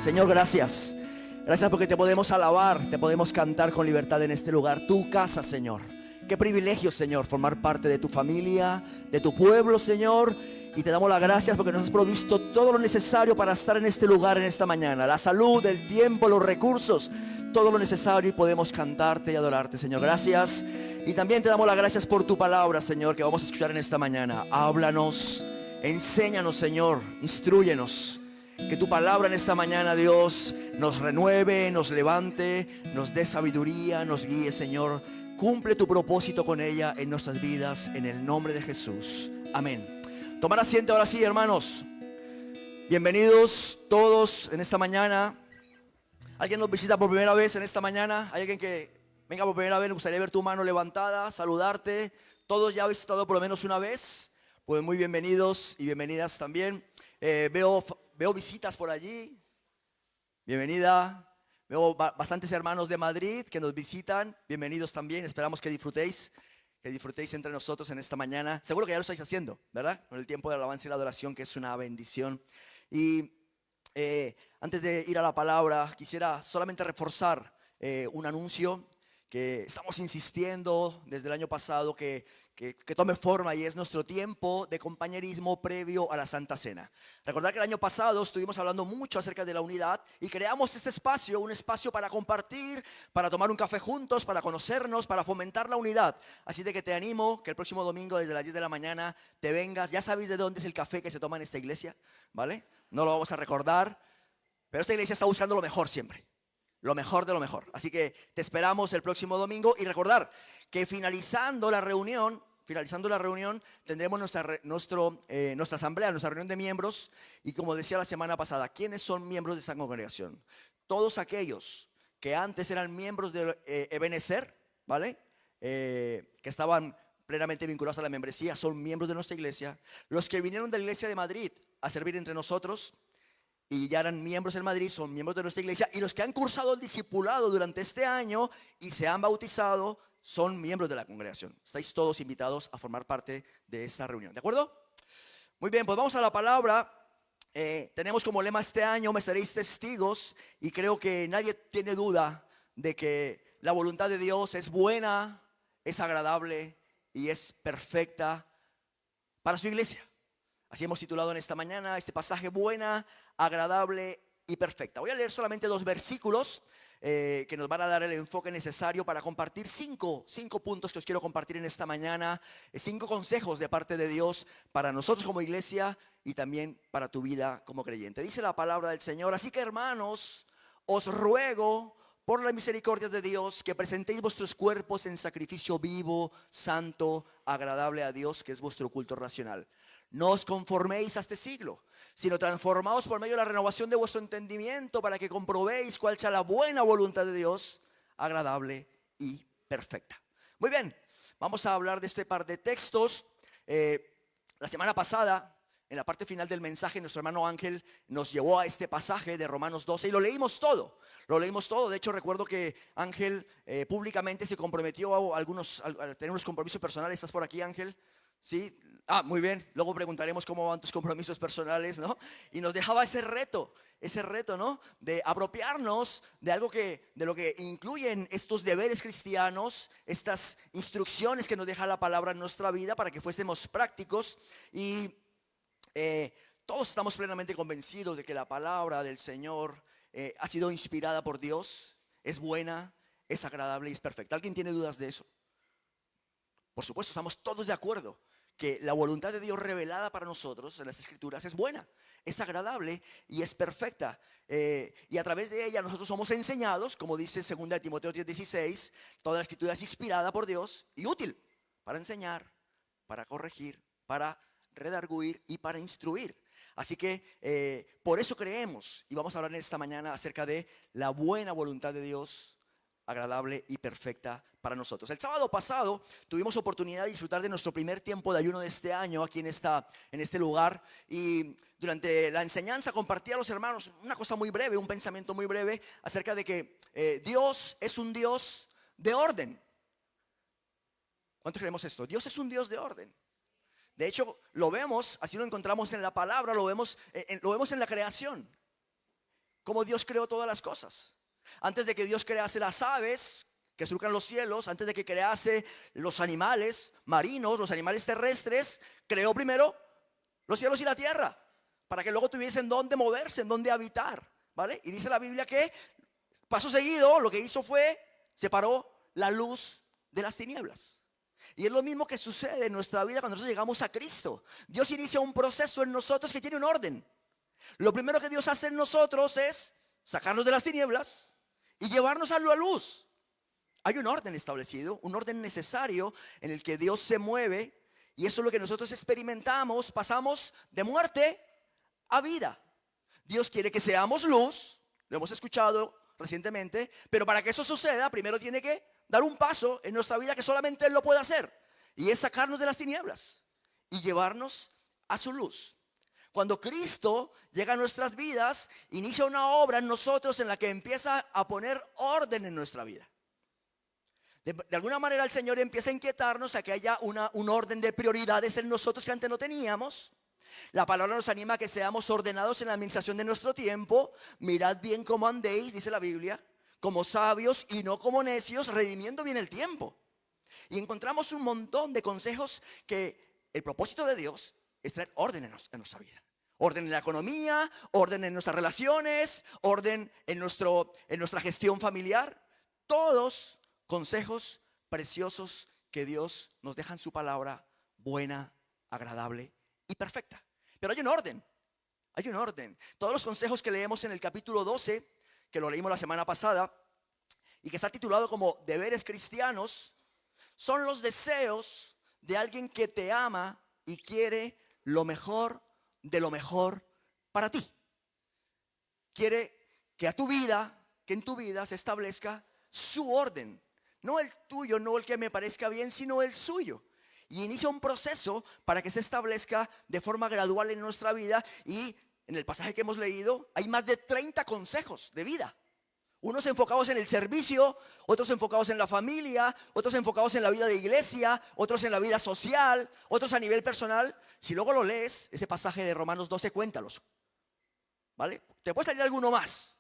Señor, gracias. Gracias porque te podemos alabar, te podemos cantar con libertad en este lugar, tu casa, Señor. Qué privilegio, Señor, formar parte de tu familia, de tu pueblo, Señor. Y te damos las gracias porque nos has provisto todo lo necesario para estar en este lugar en esta mañana. La salud, el tiempo, los recursos, todo lo necesario, y podemos cantarte y adorarte, Señor. Gracias. Y también te damos las gracias por tu palabra, Señor, que vamos a escuchar en esta mañana. Háblanos, enséñanos, Señor, instrúyenos. Que tu palabra en esta mañana, Dios, nos renueve, nos levante, nos dé sabiduría, nos guíe, Señor. Cumple tu propósito con ella en nuestras vidas, en el nombre de Jesús. Amén. Tomar asiento ahora sí, hermanos. Bienvenidos todos en esta mañana. ¿Alguien nos visita por primera vez en esta mañana? ¿Hay alguien que venga por primera vez? Me gustaría ver tu mano levantada, saludarte. ¿Todos ya habéis estado por lo menos una vez? Pues muy bienvenidos y bienvenidas también. Veo visitas por allí. Bienvenida. Veo bastantes hermanos de Madrid que nos visitan. Bienvenidos también. Esperamos que disfrutéis entre nosotros en esta mañana. Seguro que ya lo estáis haciendo, ¿verdad? Con el tiempo de alabanza y la adoración, que es una bendición. Y antes de ir a la palabra, quisiera solamente reforzar un anuncio que estamos insistiendo desde el año pasado que tome forma, y es nuestro tiempo de compañerismo previo a la Santa Cena. Recordad que el año pasado estuvimos hablando mucho acerca de la unidad y creamos este espacio, un espacio para compartir, para tomar un café juntos, para conocernos, para fomentar la unidad. Así de que te animo que el próximo domingo desde las 10 de la mañana te vengas. Ya sabéis de dónde es el café que se toma en esta iglesia, ¿vale? No lo vamos a recordar, pero esta iglesia está buscando lo mejor siempre. Lo mejor de lo mejor. Así que te esperamos el próximo domingo. Y recordar que finalizando la reunión tendremos nuestra asamblea, nuestra reunión de miembros. Y como decía la semana pasada, ¿quiénes son miembros de esa congregación? Todos aquellos que antes eran miembros de Ebenezer, ¿vale? Que estaban plenamente vinculados a la membresía, son miembros de nuestra iglesia. Los que vinieron de la iglesia de Madrid a servir entre nosotros y ya eran miembros en Madrid, son miembros de nuestra iglesia. Y los que han cursado el discipulado durante este año y se han bautizado son miembros de la congregación. Estáis todos invitados a formar parte de esta reunión, ¿de acuerdo? Muy bien, pues vamos a la palabra. Tenemos como lema este año: me seréis testigos. Y creo que nadie tiene duda de que la voluntad de Dios es buena, es agradable y es perfecta para su iglesia. Así hemos titulado en esta mañana este pasaje: buena, agradable y perfecta. Voy a leer solamente 2 versículos que nos van a dar el enfoque necesario para compartir cinco puntos que os quiero compartir en esta mañana. 5 consejos de parte de Dios para nosotros como iglesia y también para tu vida como creyente. Dice la palabra del Señor: así que, hermanos, os ruego por la misericordia de Dios que presentéis vuestros cuerpos en sacrificio vivo, santo, agradable a Dios, que es vuestro culto racional. No os conforméis a este siglo, sino transformaos por medio de la renovación de vuestro entendimiento, para que comprobéis cuál sea la buena voluntad de Dios, agradable y perfecta. Muy bien, vamos a hablar de este par de textos. La semana pasada, en la parte final del mensaje, nuestro hermano Ángel nos llevó a este pasaje de Romanos 12 y lo leímos todo. De hecho, recuerdo que Ángel públicamente se comprometió a tener unos compromisos personales. ¿Estás por aquí, Ángel? Sí. Muy bien. Luego preguntaremos cómo van tus compromisos personales, ¿no? Y nos dejaba ese reto, ¿no? De apropiarnos de lo que incluyen estos deberes cristianos, estas instrucciones que nos deja la palabra en nuestra vida, para que fuésemos prácticos. Y todos estamos plenamente convencidos de que la palabra del Señor ha sido inspirada por Dios, es buena, es agradable y es perfecta. ¿Alguien tiene dudas de eso? Por supuesto, estamos todos de acuerdo que la voluntad de Dios revelada para nosotros en las Escrituras es buena, es agradable y es perfecta. Y a través de ella nosotros somos enseñados, como dice 2 Timoteo 3:16, toda la Escritura es inspirada por Dios y útil para enseñar, para corregir, para redarguir y para instruir. Así que por eso creemos, y vamos a hablar en esta mañana acerca de la buena voluntad de Dios, agradable y perfecta para nosotros. El sábado pasado tuvimos oportunidad de disfrutar de nuestro primer tiempo de ayuno de este año aquí en este lugar, y durante la enseñanza compartí a los hermanos una cosa muy breve, un pensamiento muy breve acerca de que Dios es un Dios de orden. ¿Cuántos creemos esto? Dios es un Dios de orden. De hecho, lo vemos, así lo encontramos en la palabra, lo vemos en la creación. cómo Dios creó todas las cosas. Antes de que Dios crease las aves que surcan los cielos, antes de que crease los animales marinos, los animales terrestres, creó primero los cielos y la tierra, para que luego tuviesen dónde moverse, en dónde habitar, ¿vale? Y dice la Biblia que, paso seguido, lo que hizo fue, separó la luz de las tinieblas. Y es lo mismo que sucede en nuestra vida cuando nosotros llegamos a Cristo. Dios inicia un proceso en nosotros que tiene un orden. Lo primero que Dios hace en nosotros es sacarnos de las tinieblas y llevarnos a la luz. Hay un orden establecido, un orden necesario en el que Dios se mueve, y eso es lo que nosotros experimentamos. Pasamos de muerte a vida. Dios quiere que seamos luz, lo hemos escuchado recientemente, pero para que eso suceda, primero tiene que dar un paso en nuestra vida que solamente Él lo puede hacer, y es sacarnos de las tinieblas y llevarnos a su luz. Cuando Cristo llega a nuestras vidas, inicia una obra en nosotros en la que empieza a poner orden en nuestra vida. De alguna manera el Señor empieza a inquietarnos a que haya un orden de prioridades en nosotros que antes no teníamos. La palabra nos anima a que seamos ordenados en la administración de nuestro tiempo. Mirad bien cómo andéis, dice la Biblia, como sabios y no como necios, redimiendo bien el tiempo. Y encontramos un montón de consejos que el propósito de Dios es traer orden en nuestra vida. Orden en la economía, orden en nuestras relaciones, orden en nuestra gestión familiar. Todos consejos preciosos que Dios nos deja en su palabra, buena, agradable y perfecta. Pero hay un orden, hay un orden. Todos los consejos que leemos en el capítulo 12, que lo leímos la semana pasada, y que está titulado como Deberes Cristianos, son los deseos de alguien que te ama y quiere lo mejor de lo mejor para ti. Quiere que en tu vida se establezca su orden. No el tuyo, no el que me parezca bien, sino el suyo. Y inicia un proceso para que se establezca de forma gradual en nuestra vida. Y en el pasaje que hemos leído hay más de 30 consejos de vida. Unos enfocados en el servicio, otros enfocados en la familia, otros enfocados en la vida de iglesia, otros en la vida social, otros a nivel personal. Si luego lo lees, ese pasaje de Romanos 12, cuéntalos, ¿vale? Te puede salir alguno más.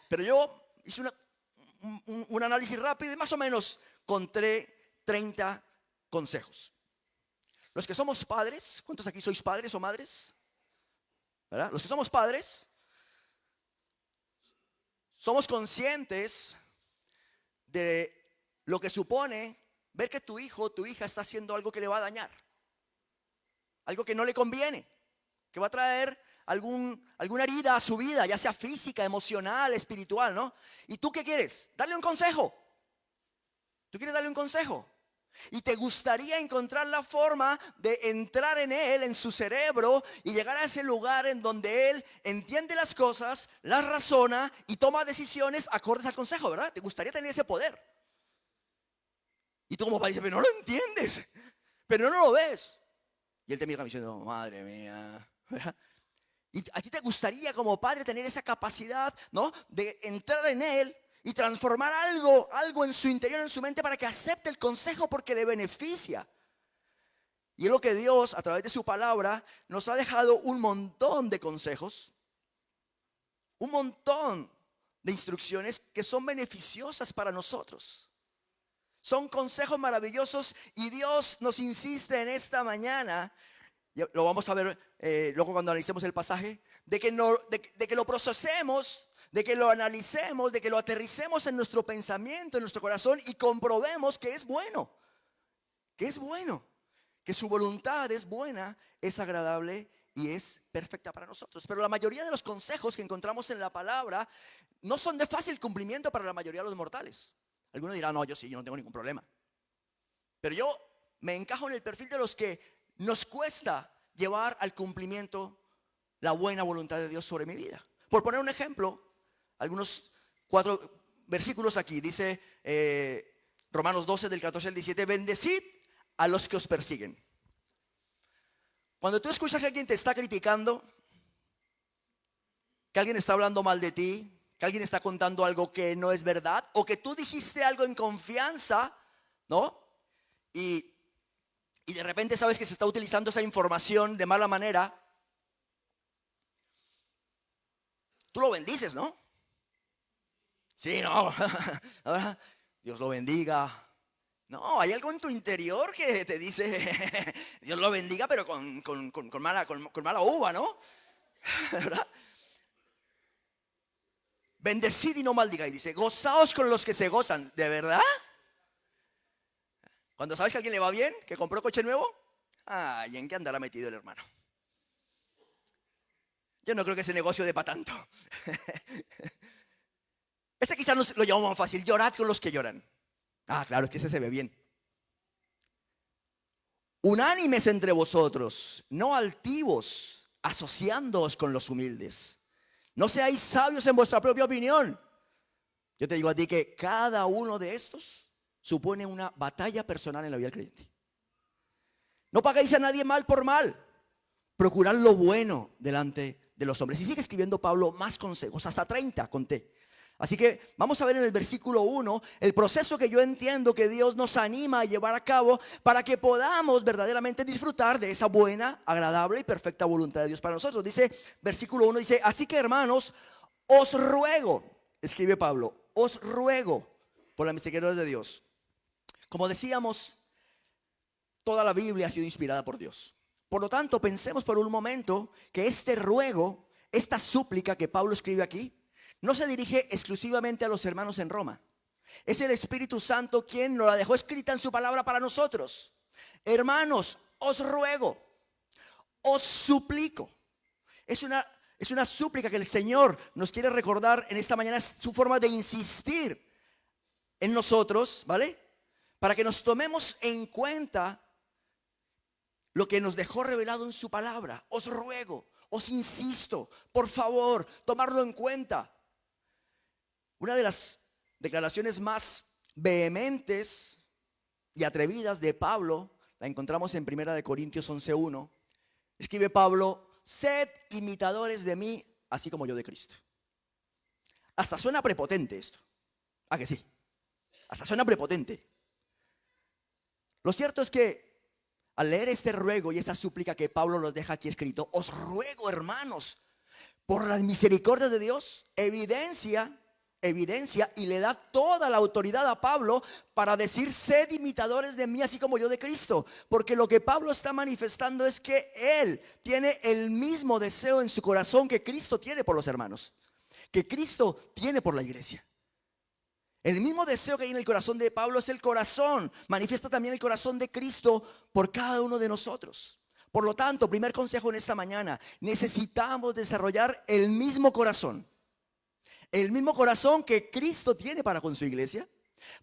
Pero yo hice un análisis rápido y más o menos encontré 30 consejos. Los que somos padres, ¿cuántos aquí sois padres o madres? ¿Verdad? Los que somos padres, somos conscientes de lo que supone ver que tu hijo o tu hija está haciendo algo que le va a dañar, algo que no le conviene, que va a traer alguna herida a su vida, ya sea física, emocional, espiritual, ¿no? ¿Y tú qué quieres? Darle un consejo. ¿Tú quieres darle un consejo? Y te gustaría encontrar la forma de entrar en él, en su cerebro, y llegar a ese lugar en donde él entiende las cosas, las razona y toma decisiones acordes al consejo, ¿verdad? Te gustaría tener ese poder. Y tú como padre dices, pero no lo entiendes, pero no lo ves. Y él te mira diciendo, madre mía, ¿verdad? Y a ti te gustaría como padre tener esa capacidad, ¿no? De entrar en él y transformar algo en su interior, en su mente, para que acepte el consejo porque le beneficia. Y es lo que Dios, a través de su palabra, nos ha dejado un montón de consejos, un montón de instrucciones que son beneficiosas para nosotros. Son consejos maravillosos y Dios nos insiste en esta mañana, lo vamos a ver luego cuando analicemos el pasaje, de que lo procesemos, de que lo analicemos, de que lo aterricemos en nuestro pensamiento, en nuestro corazón y comprobemos que es bueno, que su voluntad es buena, es agradable y es perfecta para nosotros. Pero la mayoría de los consejos que encontramos en la palabra no son de fácil cumplimiento para la mayoría de los mortales. Algunos dirán, no, yo no tengo ningún problema. Pero yo me encajo en el perfil de los que nos cuesta llevar al cumplimiento la buena voluntad de Dios sobre mi vida. Por poner un ejemplo, algunos 4 versículos aquí. Dice Romanos 12 del 14 al 17, bendecid a los que os persiguen. Cuando tú escuchas que alguien te está criticando, que alguien está hablando mal de ti, que alguien está contando algo que no es verdad, o que tú dijiste algo en confianza, ¿no? Y de repente sabes que se está utilizando esa información de mala manera. Tú lo bendices, ¿no? Sí, no. Ahora, Dios lo bendiga. No, hay algo en tu interior que te dice, Dios lo bendiga, pero con mala uva, ¿no? ¿Verdad? Bendecid y no maldigáis. Dice, gozaos con los que se gozan. ¿De verdad? Cuando sabes que a alguien le va bien, que compró coche nuevo, ¿y en qué andará metido el hermano? Yo no creo que ese negocio dé para tanto. Este quizás nos lo llamamos más fácil. Llorad con los que lloran. Claro, es que ese se ve bien. Unánimes entre vosotros, no altivos, asociándoos con los humildes. No seáis sabios en vuestra propia opinión. Yo te digo a ti que cada uno de estos supone una batalla personal en la vida del creyente. No paguéis a nadie mal por mal. Procurad lo bueno delante de los hombres. Y sigue escribiendo Pablo más consejos, hasta 30 conté. Así que vamos a ver en el versículo 1 el proceso que yo entiendo que Dios nos anima a llevar a cabo para que podamos verdaderamente disfrutar de esa buena, agradable y perfecta voluntad de Dios para nosotros. Dice, versículo 1 dice, así que hermanos, os ruego, escribe Pablo, os ruego por la misericordia de Dios. Como decíamos, toda la Biblia ha sido inspirada por Dios. Por lo tanto, pensemos por un momento que este ruego, esta súplica que Pablo escribe aquí, no se dirige exclusivamente a los hermanos en Roma. Es el Espíritu Santo quien nos la dejó escrita en su palabra para nosotros. Hermanos, os ruego, os suplico. Es una súplica que el Señor nos quiere recordar en esta mañana. Es su forma de insistir en nosotros, ¿vale? Para que nos tomemos en cuenta lo que nos dejó revelado en su palabra. Os ruego, os insisto, por favor, tomarlo en cuenta. Una de las declaraciones más vehementes y atrevidas de Pablo la encontramos en 1 Corintios 11:1. Escribe Pablo, sed imitadores de mí, así como yo de Cristo. Hasta suena prepotente esto. ¿A que sí? Hasta suena prepotente. Lo cierto es que al leer este ruego y esta súplica que Pablo nos deja aquí escrito, os ruego, hermanos, por la misericordia de Dios, evidencia y le da toda la autoridad a Pablo para decir, sed imitadores de mí así como yo de Cristo. Porque lo que Pablo está manifestando es que él tiene el mismo deseo en su corazón que Cristo tiene por los hermanos, que Cristo tiene por la iglesia. El mismo deseo que hay en el corazón de Pablo es el corazón, manifiesta también el corazón de Cristo por cada uno de nosotros. Por lo tanto, primer consejo en esta mañana, necesitamos desarrollar el mismo corazón. El mismo corazón que Cristo tiene para con su iglesia.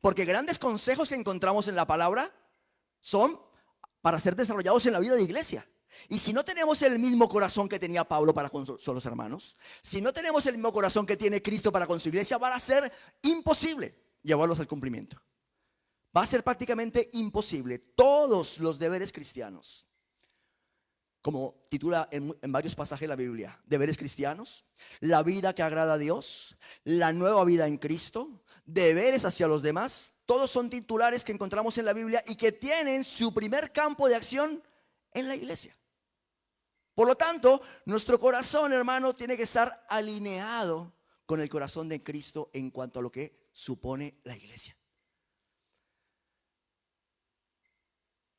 Porque grandes consejos que encontramos en la palabra son para ser desarrollados en la vida de iglesia. Y si no tenemos el mismo corazón que tenía Pablo para con los hermanos, si no tenemos el mismo corazón que tiene Cristo para con su iglesia, va a ser imposible llevarlos al cumplimiento. Va a ser prácticamente imposible. Todos los deberes cristianos, como titula en varios pasajes de la Biblia, deberes cristianos, la vida que agrada a Dios, la nueva vida en Cristo, deberes hacia los demás, todos son titulares que encontramos en la Biblia y que tienen su primer campo de acción en la iglesia. Por lo tanto, nuestro corazón, hermano, tiene que estar alineado con el corazón de Cristo en cuanto a lo que supone la iglesia.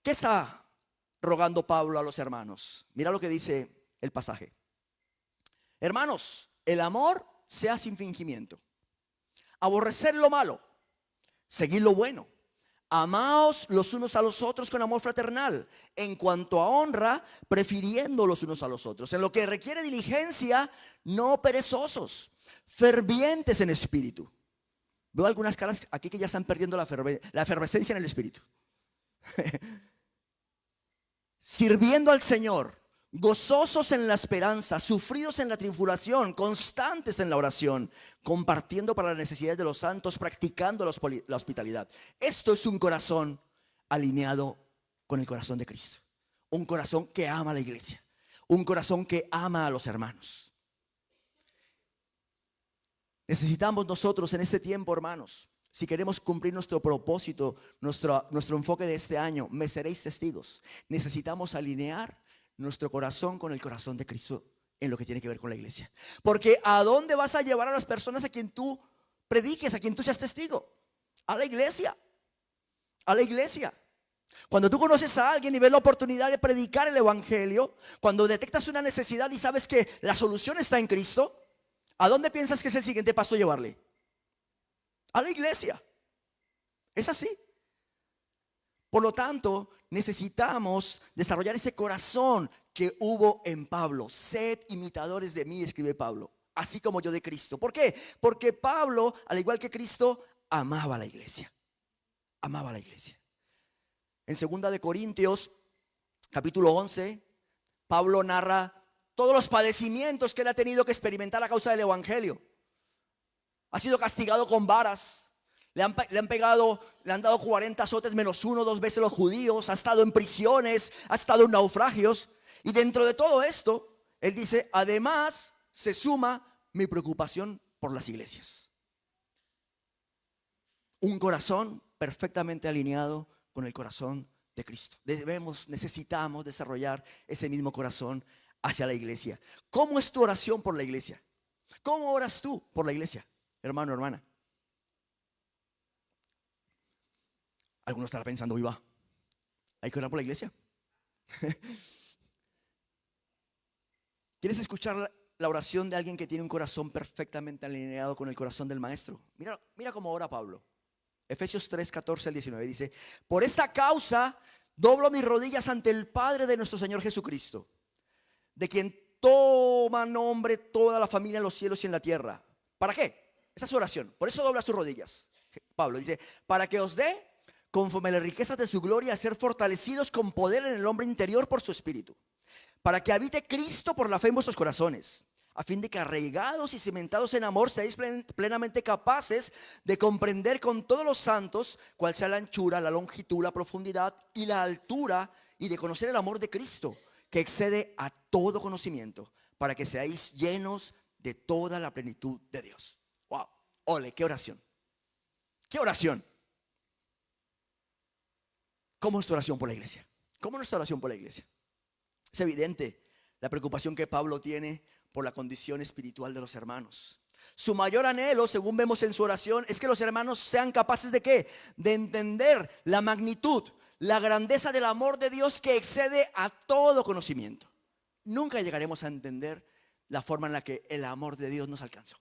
¿Qué está rogando Pablo a los hermanos? Mira lo que dice el pasaje. Hermanos, el amor sea sin fingimiento. Aborrecer lo malo, seguid lo bueno. Amaos los unos a los otros con amor fraternal. En cuanto a honra, prefiriendo los unos a los otros. En lo que requiere diligencia, no perezosos, fervientes en espíritu. Veo algunas caras aquí que ya están perdiendo la efervescencia en el espíritu. Sirviendo al Señor, gozosos en la esperanza, sufridos en la tribulación, constantes en la oración, compartiendo para las necesidades de los santos, practicando la hospitalidad. Esto es un corazón alineado con el corazón de Cristo. Un corazón que ama a la iglesia. Un corazón que ama a los hermanos. Necesitamos nosotros en este tiempo, hermanos, si queremos cumplir nuestro propósito, nuestro enfoque de este año, me seréis testigos. Necesitamos alinear nuestro corazón con el corazón de Cristo en lo que tiene que ver con la iglesia. Porque ¿a dónde vas a llevar a las personas a quien tú prediques, a quien tú seas testigo? A la iglesia. A la iglesia. Cuando tú conoces a alguien y ves la oportunidad de predicar el evangelio, cuando detectas una necesidad y sabes que la solución está en Cristo, ¿a dónde piensas que es el siguiente paso llevarle? A la iglesia. Es así. Por lo tanto, necesitamos desarrollar ese corazón que hubo en Pablo. Sed imitadores de mí, escribe Pablo, así como yo de Cristo. ¿Por qué? Porque Pablo, al igual que Cristo, amaba a la iglesia. Amaba a la iglesia. En 2 de Corintios, capítulo 11, Pablo narra todos los padecimientos que él ha tenido que experimentar a causa del evangelio. Ha sido castigado con varas. Le han pegado, le han dado 40 azotes menos uno, 2 veces los judíos. Ha estado en prisiones, ha estado en naufragios. Y dentro de todo esto, él dice, además se suma mi preocupación por las iglesias. Un corazón perfectamente alineado con el corazón de Cristo. Necesitamos desarrollar ese mismo corazón hacia la iglesia. ¿Cómo es tu oración por la iglesia? ¿Cómo oras tú por la iglesia, hermano, hermana? Algunos estarán pensando, viva, ¿hay que orar por la iglesia? ¿Quieres escuchar la oración de alguien que tiene un corazón perfectamente alineado con el corazón del maestro? Mira cómo ora Pablo. Efesios 3, 14 al 19 dice, por esta causa doblo mis rodillas ante el Padre de nuestro Señor Jesucristo, de quien toma nombre toda la familia en los cielos y en la tierra. ¿Para qué? Esa es su oración. Por eso doblas tus rodillas. Pablo dice, para que os dé, conforme a las riquezas de su gloria, a ser fortalecidos con poder en el hombre interior por su espíritu, para que habite Cristo por la fe en vuestros corazones, a fin de que arraigados y cimentados en amor seáis plenamente capaces de comprender con todos los santos cuál sea la anchura, la longitud, la profundidad y la altura, y de conocer el amor de Cristo, que excede a todo conocimiento, para que seáis llenos de toda la plenitud de Dios. Wow, ole, qué oración. Qué oración. ¿Cómo es tu oración por la iglesia? ¿Cómo es nuestra oración por la iglesia? Es evidente la preocupación que Pablo tiene por la condición espiritual de los hermanos. Su mayor anhelo, según vemos en su oración, es que los hermanos sean capaces ¿de qué? De entender la magnitud, la grandeza del amor de Dios que excede a todo conocimiento. Nunca llegaremos a entender la forma en la que el amor de Dios nos alcanzó.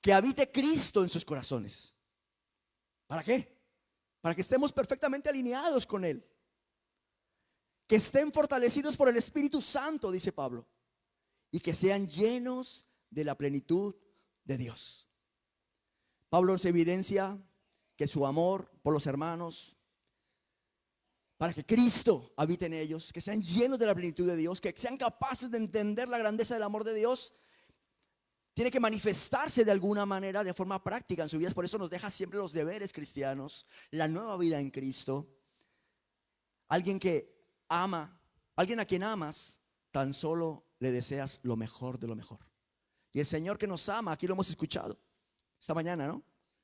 Que habite Cristo en sus corazones. ¿Para qué? Para que estemos perfectamente alineados con Él. Que estén fortalecidos por el Espíritu Santo, dice Pablo, y que sean llenos de la plenitud de Dios. Pablo nos evidencia que su amor por los hermanos, para que Cristo habite en ellos, que sean llenos de la plenitud de Dios, que sean capaces de entender la grandeza del amor de Dios, tiene que manifestarse de alguna manera, de forma práctica en su vida. Por eso nos deja siempre los deberes cristianos, la nueva vida en Cristo. Alguien que ama, alguien a quien amas, tan solo le deseas lo mejor de lo mejor. Y el Señor que nos ama, aquí lo hemos escuchado esta mañana, ¿no?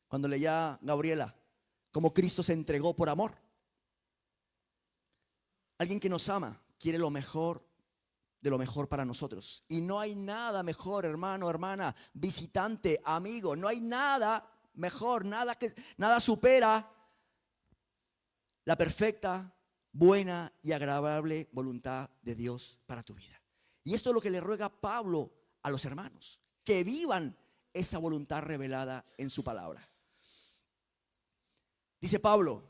Cuando leía Gabriela, cómo Cristo se entregó por amor. Alguien que nos ama quiere lo mejor de lo mejor para nosotros. Y no hay nada mejor, hermano, hermana, visitante, amigo, no hay nada mejor, nada supera la perfecta, buena y agradable voluntad de Dios para tu vida. Y esto es lo que le ruega Pablo a los hermanos, que vivan esa voluntad revelada en su palabra. Dice Pablo,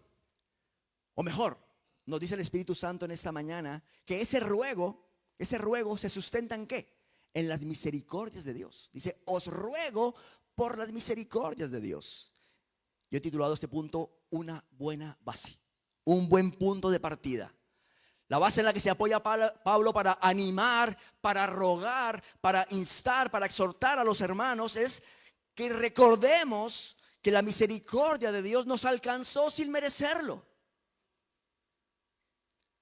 o mejor, nos dice el Espíritu Santo en esta mañana, que ese ruego se sustenta ¿en qué? En las misericordias de Dios. Dice, os ruego por las misericordias de Dios. Yo he titulado este punto, una buena base, un buen punto de partida. La base en la que se apoya Pablo para animar, para rogar, para instar, para exhortar a los hermanos es que recordemos que la misericordia de Dios nos alcanzó sin merecerlo.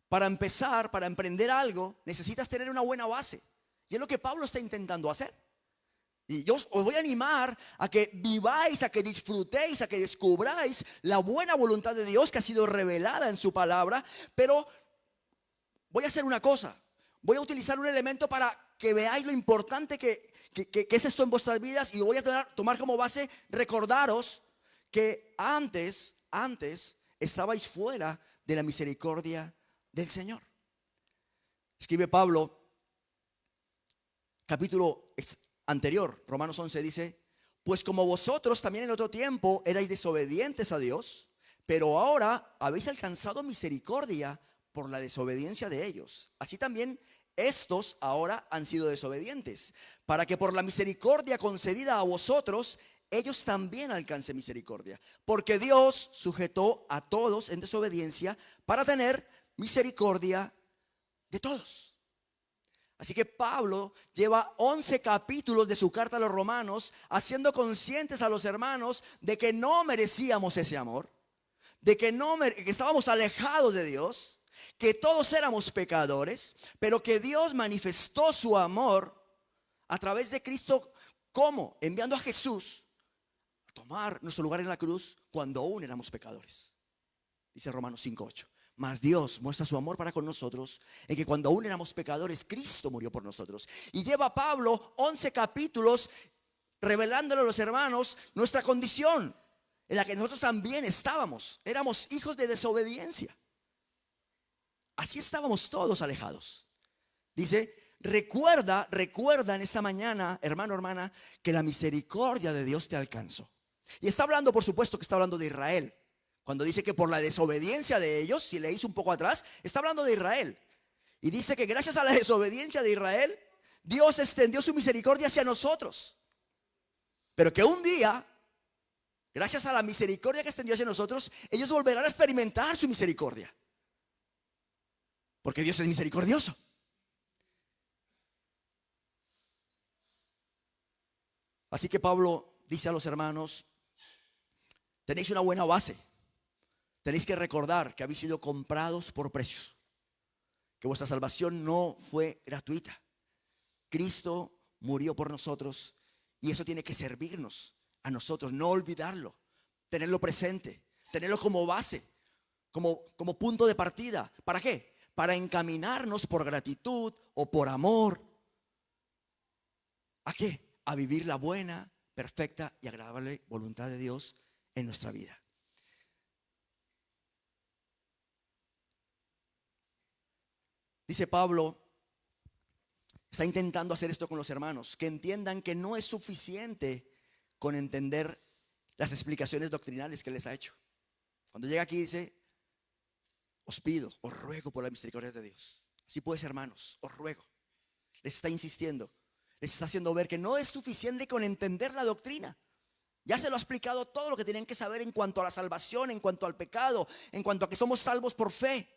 Para empezar, para emprender algo, necesitas tener una buena base. Y es lo que Pablo está intentando hacer. Y yo os voy a animar a que viváis, a que disfrutéis, a que descubráis la buena voluntad de Dios que ha sido revelada en su palabra. Pero voy a hacer una cosa. voy a utilizar un elemento para que veáis lo importante que es esto en vuestras vidas, y voy a tomar como base recordaros que antes estabais fuera de la misericordia del Señor. Escribe Pablo, capítulo anterior, Romanos 11, dice: pues como vosotros también en otro tiempo erais desobedientes a Dios, pero ahora habéis alcanzado misericordia por la desobediencia de ellos, así también estos ahora han sido desobedientes, para que por la misericordia concedida a vosotros, ellos también alcancen misericordia. Porque Dios sujetó a todos en desobediencia para tener misericordia de todos. Así que Pablo lleva 11 capítulos de su carta a los romanos haciendo conscientes a los hermanos de que no merecíamos ese amor, de que estábamos alejados de Dios, que todos éramos pecadores, pero que Dios manifestó su amor a través de Cristo. ¿Cómo? Enviando a Jesús a tomar nuestro lugar en la cruz cuando aún éramos pecadores. Dice Romanos 5:8. Mas Dios muestra su amor para con nosotros en que cuando aún éramos pecadores, Cristo murió por nosotros. Y lleva Pablo 11 capítulos revelándole a los hermanos nuestra condición, en la que nosotros también estábamos. Éramos hijos de desobediencia. Así estábamos todos alejados. Dice: recuerda en esta mañana, hermano, hermana, que la misericordia de Dios te alcanzó. Y está hablando, por supuesto, que está hablando de Israel. Cuando dice que por la desobediencia de ellos, si leéis un poco atrás, está hablando de Israel. Y dice que gracias a la desobediencia de Israel, Dios extendió su misericordia hacia nosotros. Pero que un día, gracias a la misericordia que extendió hacia nosotros, ellos volverán a experimentar su misericordia. Porque Dios es misericordioso. Así que Pablo dice a los hermanos: tenéis una buena base. Tenéis que recordar que habéis sido comprados por precios, que vuestra salvación no fue gratuita. Cristo murió por nosotros y eso tiene que servirnos a nosotros. No olvidarlo, tenerlo presente, tenerlo como base, como punto de partida. ¿Para qué? Para encaminarnos por gratitud o por amor. ¿A qué? A vivir la buena, perfecta y agradable voluntad de Dios en nuestra vida. Dice Pablo, está intentando hacer esto con los hermanos, que entiendan que no es suficiente con entender las explicaciones doctrinales que les ha hecho. Cuando llega aquí dice: os pido, os ruego por la misericordia de Dios. Así pues, hermanos, os ruego. Les está insistiendo, les está haciendo ver que no es suficiente con entender la doctrina. Ya se lo ha explicado todo lo que tienen que saber en cuanto a la salvación, en cuanto al pecado, en cuanto a que somos salvos por fe.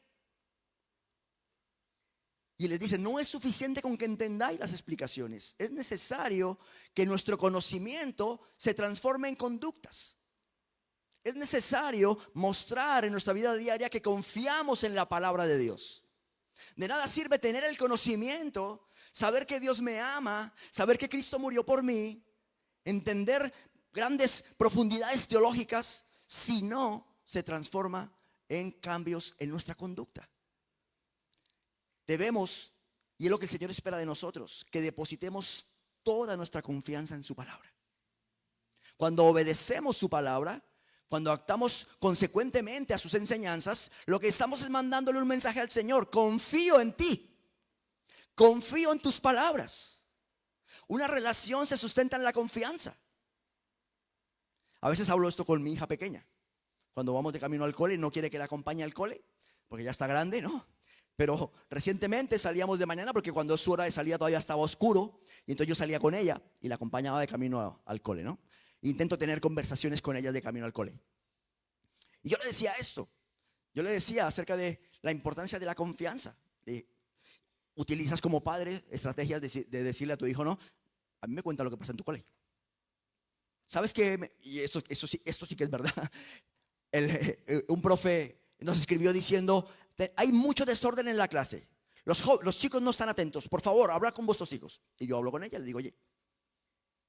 Y les dice: no es suficiente con que entendáis las explicaciones. Es necesario que nuestro conocimiento se transforme en conductas. Es necesario mostrar en nuestra vida diaria que confiamos en la palabra de Dios. De nada sirve tener el conocimiento, saber que Dios me ama, saber que Cristo murió por mí, entender grandes profundidades teológicas, si no se transforma en cambios en nuestra conducta. Debemos, y es lo que el Señor espera de nosotros, que depositemos toda nuestra confianza en su palabra. Cuando obedecemos su palabra, cuando actuamos consecuentemente a sus enseñanzas, lo que estamos es mandándole un mensaje al Señor: confío en ti, confío en tus palabras. Una relación se sustenta en la confianza. A veces hablo esto con mi hija pequeña. Cuando vamos de camino al cole, no quiere que la acompañe al cole, porque ya está grande, ¿no? Pero recientemente salíamos de mañana porque cuando es su hora de salida todavía estaba oscuro. Y entonces yo salía con ella y la acompañaba de camino al cole, ¿no? Intento tener conversaciones con ella de camino al cole. Y yo le decía esto. Yo le decía acerca de la importancia de la confianza. Utilizas como padre estrategias de decirle a tu hijo: no, a mí me cuenta lo que pasa en tu cole. ¿Sabes qué? Y esto sí que es verdad. Un profe nos escribió diciendo: hay mucho desorden en la clase. Los chicos no están atentos. Por favor, habla con vuestros hijos. Y yo hablo con ella y le digo: oye,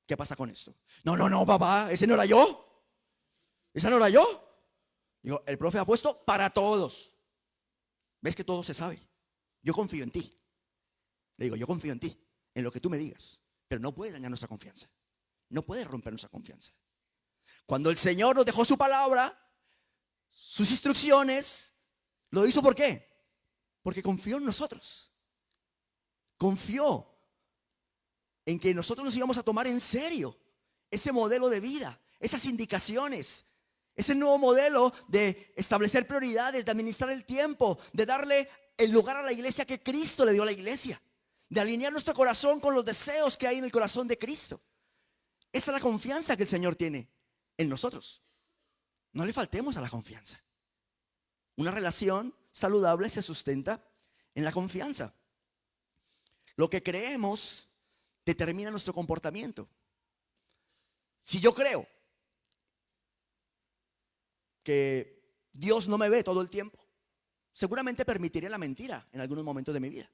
¿qué pasa con esto? No, papá, ese no era yo. ¿Esa no era yo? Digo: el profe ha puesto para todos. ¿Ves que todo se sabe? Yo confío en ti. Le digo, yo confío en ti, en lo que tú me digas, pero no puedes dañar nuestra confianza. No puedes romper nuestra confianza. Cuando el Señor nos dejó su palabra, sus instrucciones, lo hizo ¿por qué? Porque confió en nosotros. Confió en que nosotros nos íbamos a tomar en serio ese modelo de vida, esas indicaciones, ese nuevo modelo de establecer prioridades, de administrar el tiempo, de darle el lugar a la iglesia que Cristo le dio a la iglesia, de alinear nuestro corazón con los deseos que hay en el corazón de Cristo. Esa es la confianza que el Señor tiene en nosotros. No le faltemos a la confianza. Una relación saludable se sustenta en la confianza. Lo que creemos determina nuestro comportamiento. Si yo creo que Dios no me ve todo el tiempo, seguramente permitiré la mentira en algunos momentos de mi vida.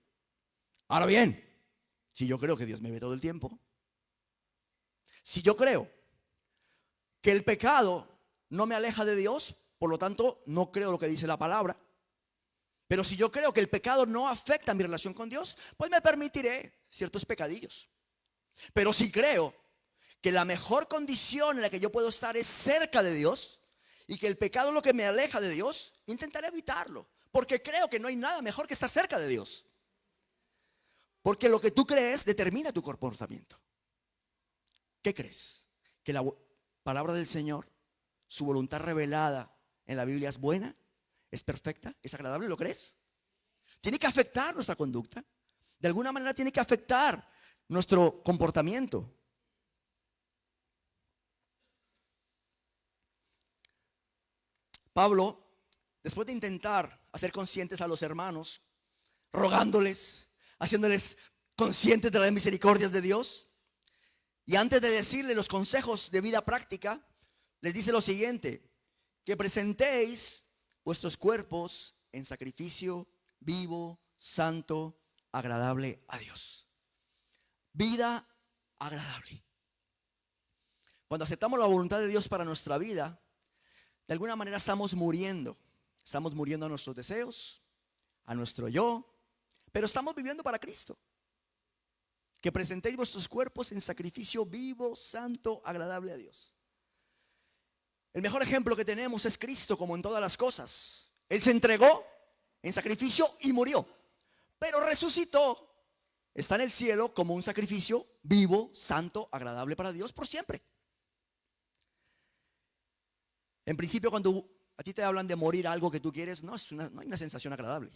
Ahora bien, si yo creo que Dios me ve todo el tiempo, si yo creo que el pecado no me aleja de Dios, por lo tanto no creo lo que dice la palabra, pero si yo creo que el pecado no afecta mi relación con Dios, pues me permitiré ciertos pecadillos. Pero si creo que la mejor condición en la que yo puedo estar es cerca de Dios y que el pecado es lo que me aleja de Dios, intentaré evitarlo, porque creo que no hay nada mejor que estar cerca de Dios. Porque lo que tú crees determina tu comportamiento. ¿Qué crees? ¿Que la palabra del Señor, su voluntad revelada en la Biblia es buena, es perfecta, es agradable? ¿Lo crees? Tiene que afectar nuestra conducta. De alguna manera tiene que afectar nuestro comportamiento. Pablo, después de intentar hacer conscientes a los hermanos, rogándoles, haciéndoles conscientes de las misericordias de Dios, y antes de decirle los consejos de vida práctica, les dice lo siguiente: que presentéis vuestros cuerpos en sacrificio vivo, santo, agradable a Dios. Vida agradable. Cuando aceptamos la voluntad de Dios para nuestra vida, de alguna manera estamos muriendo. Estamos muriendo a nuestros deseos, a nuestro yo, pero estamos viviendo para Cristo. Que presentéis vuestros cuerpos en sacrificio vivo, santo, agradable a Dios. El mejor ejemplo que tenemos es Cristo, como en todas las cosas. Él se entregó en sacrificio y murió, pero resucitó. Está en el cielo como un sacrificio vivo, santo, agradable para Dios por siempre. En principio, cuando a ti te hablan de morir a algo que tú quieres, no hay una sensación agradable.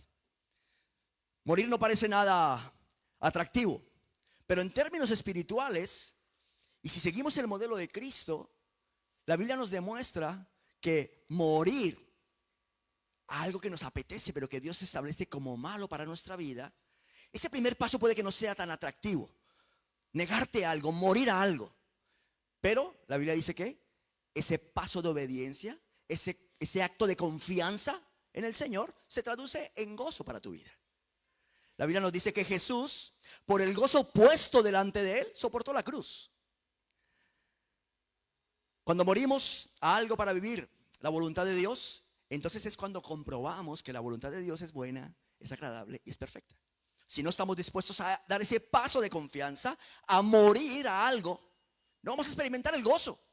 Morir no parece nada atractivo. Pero en términos espirituales, y si seguimos el modelo de Cristo, la Biblia nos demuestra que morir a algo que nos apetece, pero que Dios establece como malo para nuestra vida, ese primer paso puede que no sea tan atractivo. Negarte a algo, morir a algo. Pero la Biblia dice que ese paso de obediencia, ese acto de confianza en el Señor, se traduce en gozo para tu vida. La Biblia nos dice que Jesús, por el gozo puesto delante de Él, soportó la cruz. Cuando morimos a algo para vivir la voluntad de Dios, entonces es cuando comprobamos que la voluntad de Dios es buena, es agradable y es perfecta. Si no estamos dispuestos a dar ese paso de confianza, a morir a algo, no vamos a experimentar el gozo.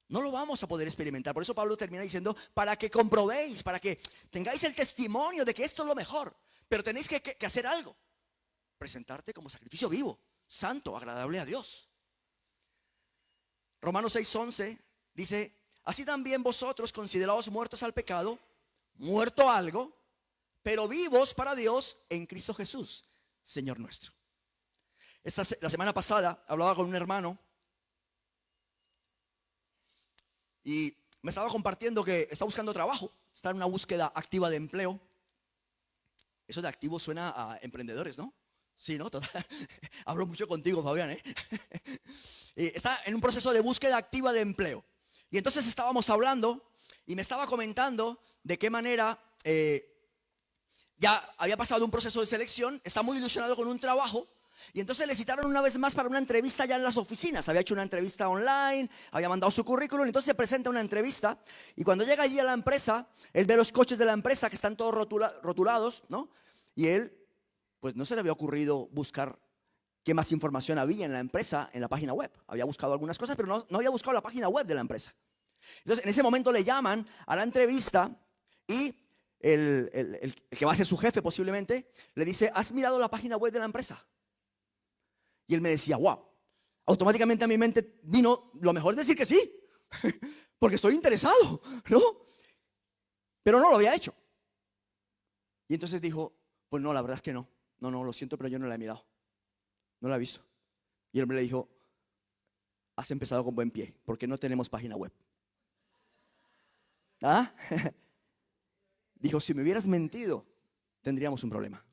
No lo vamos a poder experimentar. Por eso Pablo termina diciendo, para que comprobéis, para que tengáis el testimonio de que esto es lo mejor. Pero tenéis que hacer algo. Presentarte como sacrificio vivo, santo, agradable a Dios. Romanos 6:11 dice: así también vosotros, considerados muertos al pecado, muerto a algo, pero vivos para Dios en Cristo Jesús, Señor nuestro. La semana pasada hablaba con un hermano y me estaba compartiendo que está buscando trabajo, está en una búsqueda activa de empleo. Eso de activo suena a emprendedores, ¿no? Sí, ¿no? Total. Hablo mucho contigo, Fabián, ¿eh? Está en un proceso de búsqueda activa de empleo. Y entonces estábamos hablando y me estaba comentando de qué manera ya había pasado un proceso de selección, está muy ilusionado con un trabajo. Y entonces le citaron una vez más para una entrevista ya en las oficinas. Había hecho una entrevista online, había mandado su currículum, entonces se presenta una entrevista. Y cuando llega allí a la empresa, él ve los coches de la empresa que están todos rotulados, ¿no? Y él pues no se le había ocurrido buscar qué más información había en la empresa, en la página web. Había buscado algunas cosas, pero no había buscado la página web de la empresa. Entonces, en ese momento le llaman a la entrevista y el que va a ser su jefe posiblemente, le dice, ¿has mirado la página web de la empresa? Y él me decía, wow. Automáticamente a mi mente vino, lo mejor es decir que sí, porque estoy interesado, ¿no? Pero no lo había hecho. Y entonces dijo, pues no, la verdad es que no. No, lo siento, pero yo no la he mirado. No la he visto. Y el hombre le dijo, has empezado con buen pie, porque no tenemos página web. ¿Ah? Dijo, si me hubieras mentido, tendríamos un problema.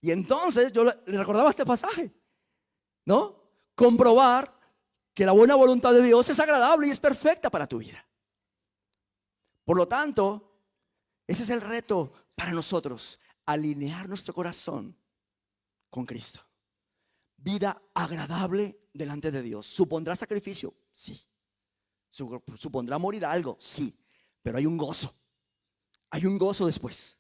Y entonces yo le recordaba este pasaje, ¿no? Comprobar que la buena voluntad de Dios es agradable y es perfecta para tu vida. Por lo tanto, ese es el reto para nosotros, alinear nuestro corazón con Cristo. Vida agradable delante de Dios. ¿Supondrá sacrificio? Sí. ¿Supondrá morir algo? Sí. Pero hay un gozo. Hay un gozo después.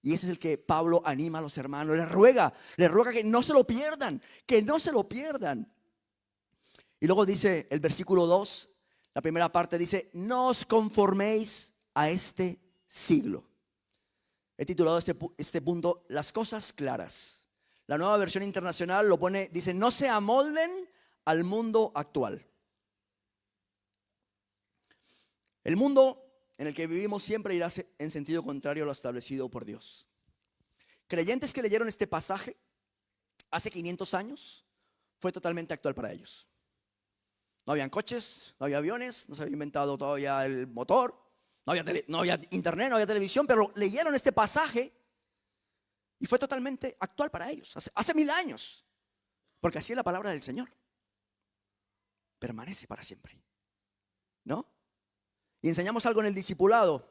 Y ese es el que Pablo anima a los hermanos. Les ruega que no se lo pierdan. Que no se lo pierdan. Y luego dice el versículo 2, la primera parte dice, no os conforméis a este siglo. He titulado este punto, las cosas claras. La Nueva Versión Internacional lo pone, dice, no se amolden al mundo actual. El mundo en el que vivimos siempre irá en sentido contrario a lo establecido por Dios. Creyentes que leyeron este pasaje hace 500 años, fue totalmente actual para ellos. No habían coches, no había aviones, no se había inventado todavía el motor, no había internet, no había televisión, pero leyeron este pasaje y fue totalmente actual para ellos, hace 1000 años, porque así es la palabra del Señor. Permanece para siempre, ¿no? Y enseñamos algo en el discipulado,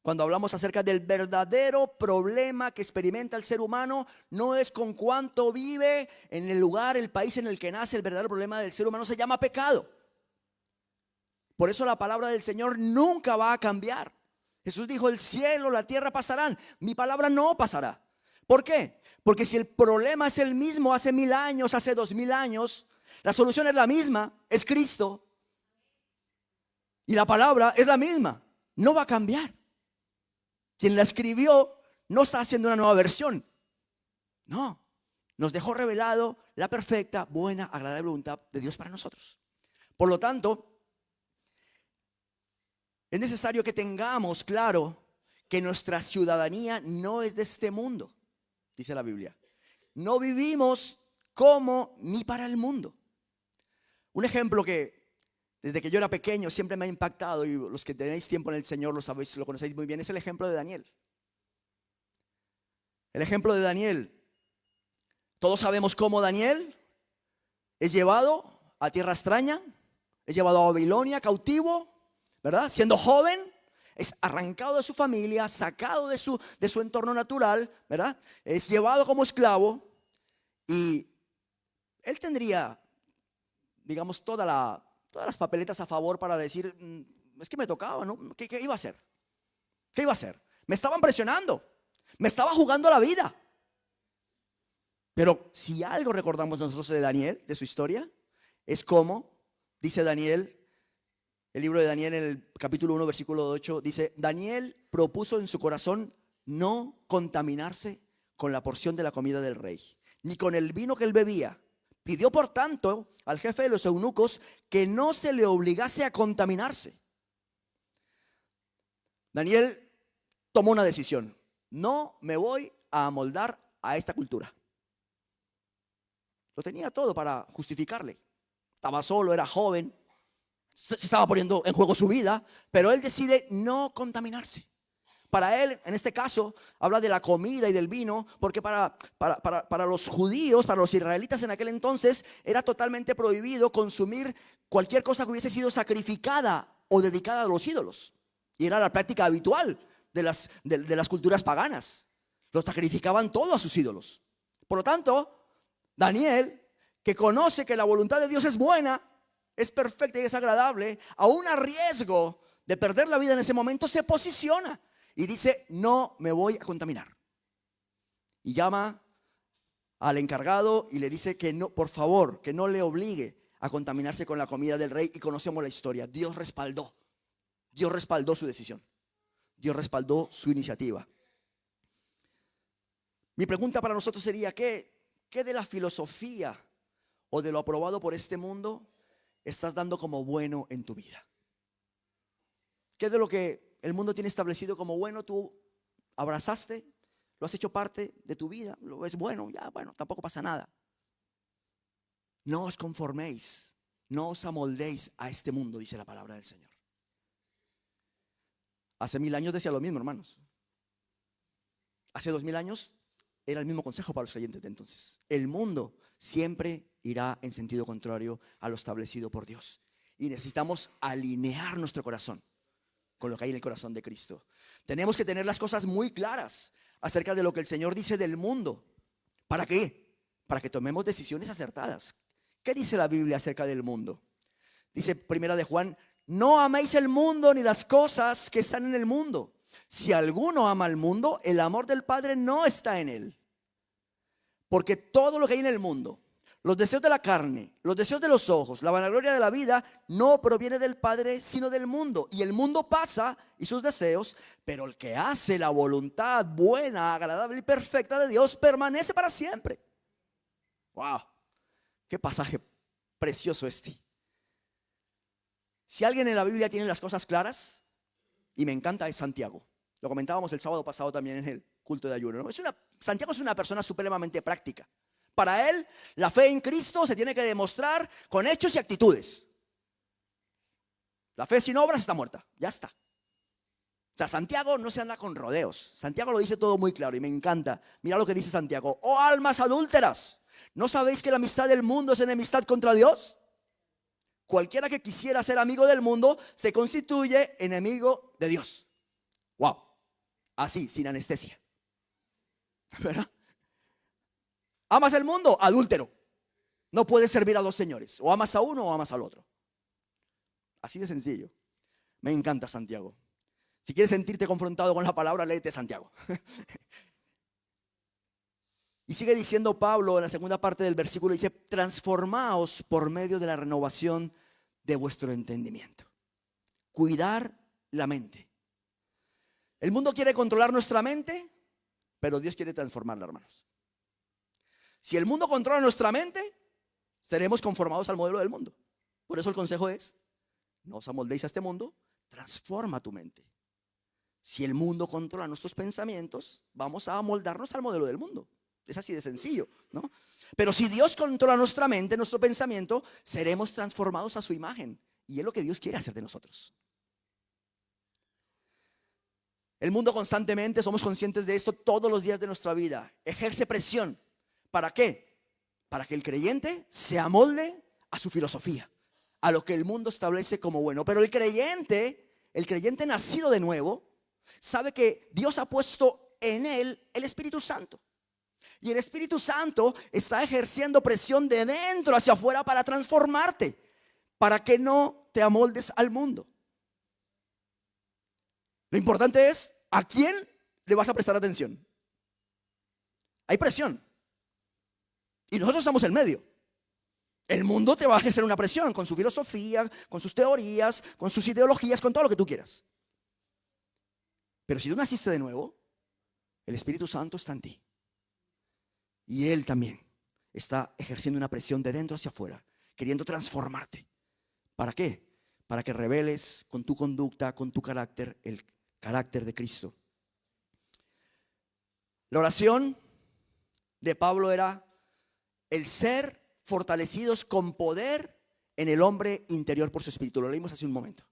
cuando hablamos acerca del verdadero problema que experimenta el ser humano, no es con cuánto vive en el lugar, el país en el que nace. El verdadero problema del ser humano se llama pecado. Por eso la palabra del Señor nunca va a cambiar. Jesús dijo, el cielo, la tierra pasarán, mi palabra no pasará. ¿Por qué? Porque si el problema es el mismo hace 1000 años, hace 2000 años, la solución es la misma, es Cristo. Y la palabra es la misma, no va a cambiar. Quien la escribió no está haciendo una nueva versión. No, nos dejó revelado la perfecta, buena, agradable voluntad de Dios para nosotros. Por lo tanto, es necesario que tengamos claro que nuestra ciudadanía no es de este mundo, dice la Biblia. No vivimos como ni para el mundo. Un ejemplo que desde que yo era pequeño siempre me ha impactado, y los que tenéis tiempo en el Señor lo sabéis, lo conocéis muy bien, es el ejemplo de Daniel. El ejemplo de Daniel. Todos sabemos cómo Daniel es llevado a tierra extraña, es llevado a Babilonia cautivo, ¿verdad? Siendo joven, es arrancado de su familia, sacado de su entorno natural, ¿verdad? Es llevado como esclavo y él tendría, digamos, todas las papeletas a favor para decir, es que me tocaba, ¿no? ¿Qué iba a hacer? ¿Qué iba a hacer? Me estaban presionando, me estaba jugando la vida. Pero si algo recordamos nosotros de Daniel, de su historia, es como, dice Daniel, el libro de Daniel en el capítulo 1, versículo 8, dice, Daniel propuso en su corazón no contaminarse con la porción de la comida del rey, ni con el vino que él bebía. Pidió, por tanto, al jefe de los eunucos que no se le obligase a contaminarse. Daniel tomó una decisión. No me voy a amoldar a esta cultura. Lo tenía todo para justificarle. Estaba solo, era joven, se estaba poniendo en juego su vida, pero él decide no contaminarse. Para él, en este caso, habla de la comida y del vino, porque para los judíos, para los israelitas en aquel entonces, era totalmente prohibido consumir cualquier cosa que hubiese sido sacrificada o dedicada a los ídolos. Y era la práctica habitual de las culturas paganas. Los sacrificaban todo a sus ídolos. Por lo tanto, Daniel, que conoce que la voluntad de Dios es buena, es perfecta y es agradable, aún a riesgo de perder la vida en ese momento, se posiciona y dice, no me voy a contaminar. Y llama al encargado y le dice que no, por favor, que no le obligue a contaminarse con la comida del rey, y conocemos la historia. Dios respaldó su decisión. Dios respaldó su iniciativa. Mi pregunta para nosotros sería, ¿qué de la filosofía o de lo aprobado por este mundo estás dando como bueno en tu vida? ¿Qué de lo que el mundo tiene establecido como bueno tú abrazaste, lo has hecho parte de tu vida, lo ves bueno, ya bueno, tampoco pasa nada? No os conforméis, no os amoldéis a este mundo, dice la palabra del Señor. Hace 1000 años decía lo mismo, hermanos. Hace 2000 años era el mismo consejo para los creyentes de entonces. El mundo siempre irá en sentido contrario a lo establecido por Dios. Y necesitamos alinear nuestro corazón con lo que hay en el corazón de Cristo. Tenemos que tener las cosas muy claras acerca de lo que el Señor dice del mundo. ¿Para qué? Para que tomemos decisiones acertadas. ¿Qué dice la Biblia acerca del mundo? Dice Primera de Juan: no améis el mundo ni las cosas que están en el mundo. Si alguno ama al mundo, el amor del Padre no está en él. Porque todo lo que hay en el mundo, los deseos de la carne, los deseos de los ojos, la vanagloria de la vida, no proviene del Padre, sino del mundo. Y el mundo pasa y sus deseos, pero el que hace la voluntad buena, agradable y perfecta de Dios permanece para siempre. ¡Wow! ¡Qué pasaje precioso este! Si alguien en la Biblia tiene las cosas claras, y me encanta, es Santiago. Lo comentábamos el sábado pasado también en el culto de ayuno, ¿no? Santiago es una persona supremamente práctica. Para él, la fe en Cristo se tiene que demostrar con hechos y actitudes. La fe sin obras está muerta, ya está. O sea, Santiago no se anda con rodeos. Santiago lo dice todo muy claro y me encanta. Mira lo que dice Santiago: oh almas adúlteras, ¿no sabéis que la amistad del mundo es enemistad contra Dios? Cualquiera que quisiera ser amigo del mundo se constituye enemigo de Dios. Wow, así, sin anestesia, ¿verdad? ¿Amas el mundo? Adúltero. No puedes servir a dos señores. O amas a uno o amas al otro. Así de sencillo. Me encanta Santiago. Si quieres sentirte confrontado con la palabra, léete Santiago. Y sigue diciendo Pablo en la segunda parte del versículo, dice: transformaos por medio de la renovación de vuestro entendimiento. Cuidar la mente. El mundo quiere controlar nuestra mente, pero Dios quiere transformarla, hermanos. Si el mundo controla nuestra mente, seremos conformados al modelo del mundo. Por eso el consejo es: no os amoldéis a este mundo, transforma tu mente. Si el mundo controla nuestros pensamientos, vamos a amoldarnos al modelo del mundo. Es así de sencillo, ¿no? Pero si Dios controla nuestra mente, nuestro pensamiento, seremos transformados a su imagen. Y es lo que Dios quiere hacer de nosotros. El mundo constantemente, somos conscientes de esto todos los días de nuestra vida, ejerce presión. ¿Para qué? Para que el creyente se amolde a su filosofía, a lo que el mundo establece como bueno. Pero el creyente nacido de nuevo, sabe que Dios ha puesto en él el Espíritu Santo. Y el Espíritu Santo está ejerciendo presión de dentro hacia afuera para transformarte, para que no te amoldes al mundo. Lo importante es a quién le vas a prestar atención. Hay presión y nosotros estamos en medio. El mundo te va a ejercer una presión con su filosofía, con sus teorías, con sus ideologías, con todo lo que tú quieras. Pero si tú naciste de nuevo, el Espíritu Santo está en ti. Y Él también está ejerciendo una presión de dentro hacia afuera, queriendo transformarte. ¿Para qué? Para que reveles con tu conducta, con tu carácter, el carácter de Cristo. La oración de Pablo era el ser fortalecidos con poder en el hombre interior por su espíritu. Lo leímos hace un momento.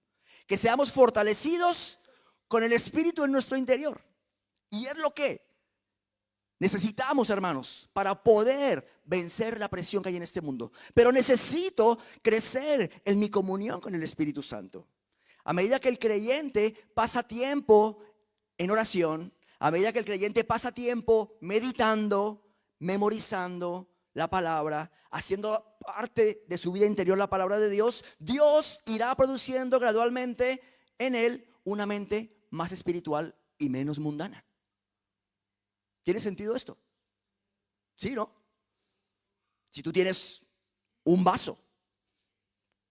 Que seamos fortalecidos con el espíritu en nuestro interior. Y es lo que necesitamos, hermanos, para poder vencer la presión que hay en este mundo. Pero necesito crecer en mi comunión con el Espíritu Santo. A medida que el creyente pasa tiempo en oración, a medida que el creyente pasa tiempo meditando, memorizando la palabra, haciendo parte de su vida interior la palabra de Dios, Dios irá produciendo gradualmente en él una mente más espiritual y menos mundana. ¿Tiene sentido esto? ¿Sí, no? Si tú tienes un vaso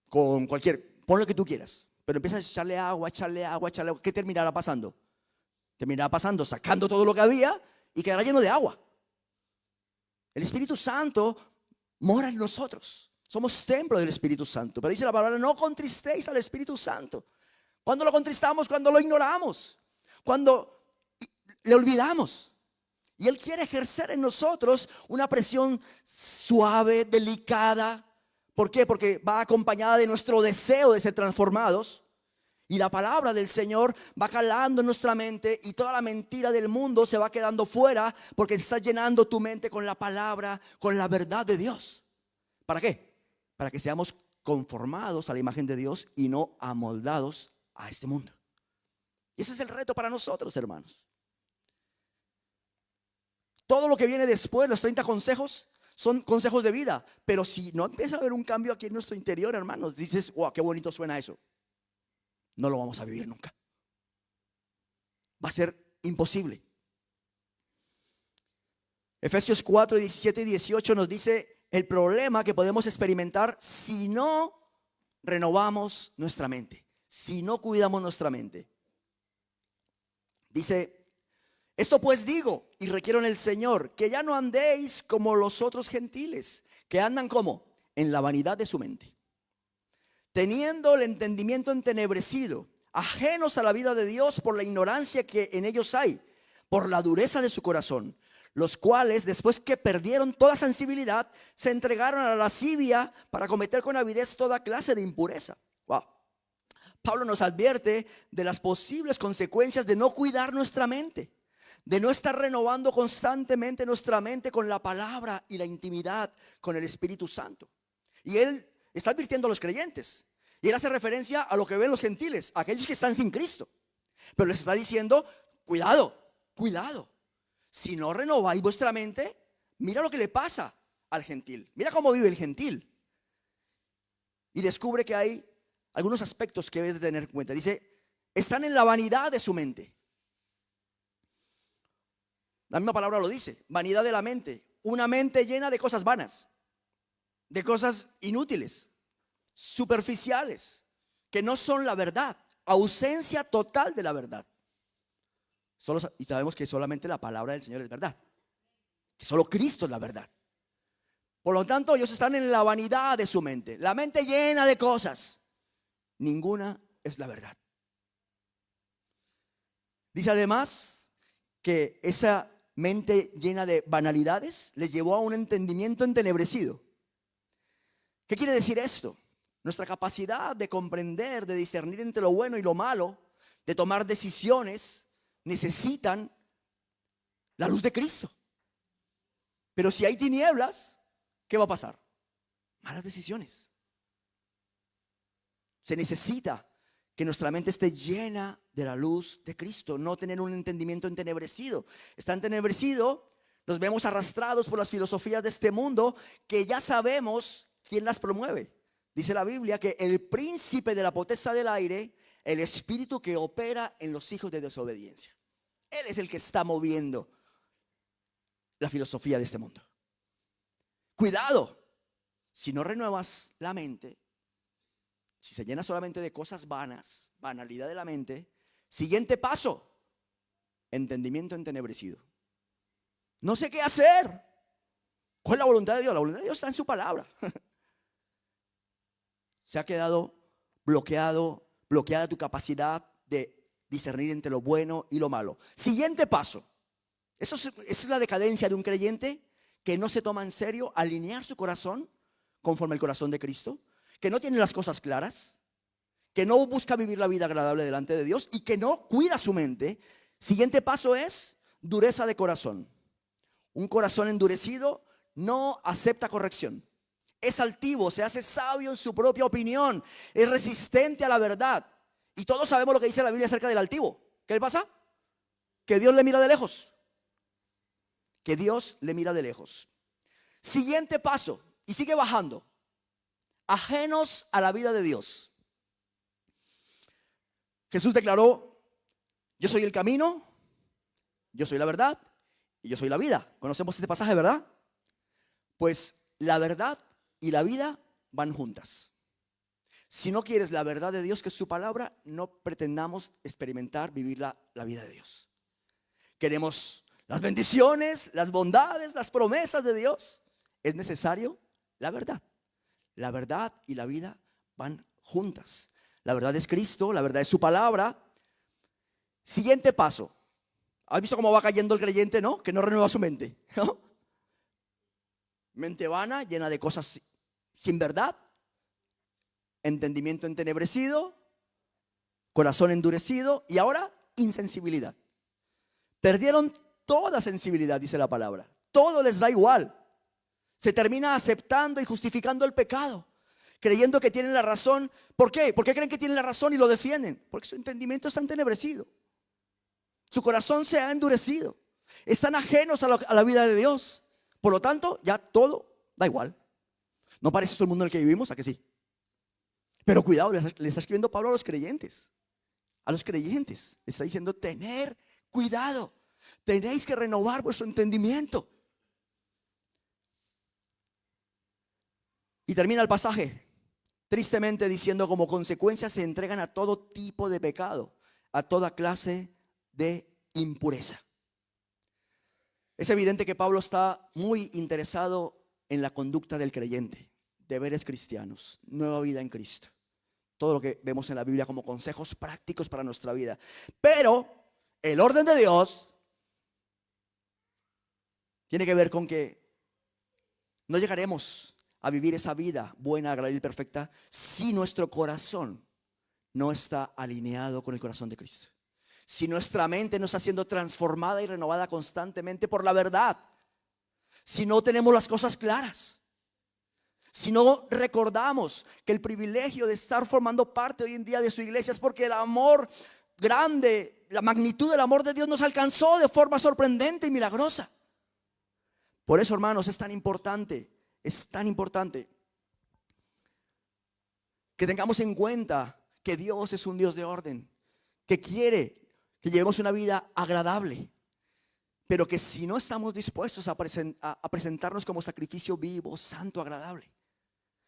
con pon lo que tú quieras, pero empiezas a echarle agua, ¿qué terminará pasando? Terminará pasando sacando todo lo que había y quedará lleno de agua. El Espíritu Santo mora en nosotros. Somos templo del Espíritu Santo. Pero dice la palabra, no contristéis al Espíritu Santo. ¿Cuándo lo contristamos? Cuando lo ignoramos. Cuando le olvidamos. Y Él quiere ejercer en nosotros una presión suave, delicada. ¿Por qué? Porque va acompañada de nuestro deseo de ser transformados. Y la palabra del Señor va calando en nuestra mente y toda la mentira del mundo se va quedando fuera porque está llenando tu mente con la palabra, con la verdad de Dios. ¿Para qué? Para que seamos conformados a la imagen de Dios y no amoldados a este mundo. Y ese es el reto para nosotros, hermanos. Todo lo que viene después, los 30 consejos, son consejos de vida. Pero si no empieza a haber un cambio aquí en nuestro interior, hermanos, dices, wow, qué bonito suena eso. No lo vamos a vivir nunca. Va a ser imposible. Efesios 4, 17 y 18 nos dice el problema que podemos experimentar si no renovamos nuestra mente, si no cuidamos nuestra mente. Dice, esto pues digo y requiero en el Señor, que ya no andéis como los otros gentiles, que andan como en la vanidad de su mente, teniendo el entendimiento entenebrecido, ajenos a la vida de Dios por la ignorancia que en ellos hay, por la dureza de su corazón, los cuales después que perdieron toda sensibilidad, se entregaron a la lascivia para cometer con avidez toda clase de impureza. Wow. Pablo nos advierte de las posibles consecuencias de no cuidar nuestra mente, de no estar renovando constantemente nuestra mente con la palabra y la intimidad con el Espíritu Santo. Y él está advirtiendo a los creyentes. Y él hace referencia a lo que ven los gentiles, a aquellos que están sin Cristo. Pero les está diciendo, cuidado, cuidado. Si no renováis vuestra mente, mira lo que le pasa al gentil. Mira cómo vive el gentil. Y descubre que hay algunos aspectos que debes de tener en cuenta. Dice, están en la vanidad de su mente. La misma palabra lo dice, vanidad de la mente. Una mente llena de cosas vanas, de cosas inútiles, superficiales, que no son la verdad. Ausencia total de la verdad. Y sabemos que solamente la palabra del Señor es verdad, que solo Cristo es la verdad. Por lo tanto, ellos están en la vanidad de su mente, la mente llena de cosas. Ninguna es la verdad. Dice además que esa mente llena de banalidades les llevó a un entendimiento entenebrecido. ¿Qué quiere decir esto? Nuestra capacidad de comprender, de discernir entre lo bueno y lo malo, de tomar decisiones, necesitan la luz de Cristo. Pero si hay tinieblas, ¿qué va a pasar? Malas decisiones. Se necesita que nuestra mente esté llena de la luz de Cristo, no tener un entendimiento entenebrecido. Está entenebrecido, nos vemos arrastrados por las filosofías de este mundo que ya sabemos quién las promueve. Dice la Biblia que el príncipe de la potestad del aire, el espíritu que opera en los hijos de desobediencia. Él es el que está moviendo la filosofía de este mundo. Cuidado, si no renuevas la mente, si se llena solamente de cosas vanas, banalidad de la mente, siguiente paso, entendimiento entenebrecido. No sé qué hacer. ¿Cuál es la voluntad de Dios? La voluntad de Dios está en su palabra. Se ha quedado bloqueada tu capacidad de discernir entre lo bueno y lo malo. Siguiente paso. Esa es la decadencia de un creyente que no se toma en serio alinear su corazón conforme al corazón de Cristo, que no tiene las cosas claras, que no busca vivir la vida agradable delante de Dios y que no cuida su mente. Siguiente paso es dureza de corazón. Un corazón endurecido no acepta corrección. Es altivo, se hace sabio en su propia opinión, es resistente a la verdad. Y todos sabemos lo que dice la Biblia acerca del altivo. ¿Qué le pasa? Que Dios le mira de lejos. Que Dios le mira de lejos. Siguiente paso, y sigue bajando. Ajenos a la vida de Dios. Jesús declaró, yo soy el camino, yo soy la verdad y yo soy la vida. Conocemos este pasaje, ¿verdad? Pues la verdad y la vida van juntas. Si no quieres la verdad de Dios, que es su palabra, no pretendamos experimentar, vivir la vida de Dios. Queremos las bendiciones, las bondades, las promesas de Dios. Es necesario la verdad. La verdad y la vida van juntas. La verdad es Cristo, la verdad es su palabra. Siguiente paso. ¿Has visto cómo va cayendo el creyente, no? Que no renueva su mente, ¿no? Mente vana, llena de cosas sin verdad. Entendimiento entenebrecido. Corazón endurecido. Y ahora, insensibilidad. Perdieron toda sensibilidad, dice la palabra. Todo les da igual. Se termina aceptando y justificando el pecado, creyendo que tienen la razón. ¿Por qué? ¿Por qué creen que tienen la razón y lo defienden? Porque su entendimiento está entenebrecido. Su corazón se ha endurecido. Están ajenos a la vida de Dios. Por lo tanto, ya todo da igual. ¿No parece esto el mundo en el que vivimos? ¿A que sí? Pero cuidado, le está escribiendo Pablo a los creyentes. A los creyentes. Le está diciendo, tener cuidado. Tenéis que renovar vuestro entendimiento. Y termina el pasaje tristemente diciendo, como consecuencia se entregan a todo tipo de pecado, a toda clase de impureza. Es evidente que Pablo está muy interesado en la conducta del creyente, deberes cristianos, nueva vida en Cristo. Todo lo que vemos en la Biblia como consejos prácticos para nuestra vida. Pero el orden de Dios tiene que ver con que no llegaremos a vivir esa vida buena, agradable y perfecta si nuestro corazón no está alineado con el corazón de Cristo. Si nuestra mente no está siendo transformada y renovada constantemente por la verdad. Si no tenemos las cosas claras. Si no recordamos que el privilegio de estar formando parte hoy en día de su iglesia es porque el amor grande, la magnitud del amor de Dios nos alcanzó de forma sorprendente y milagrosa. Por eso, hermanos, es tan importante que tengamos en cuenta que Dios es un Dios de orden, que quiere que llevemos una vida agradable, pero que si no estamos dispuestos a presentarnos como sacrificio vivo, santo, agradable,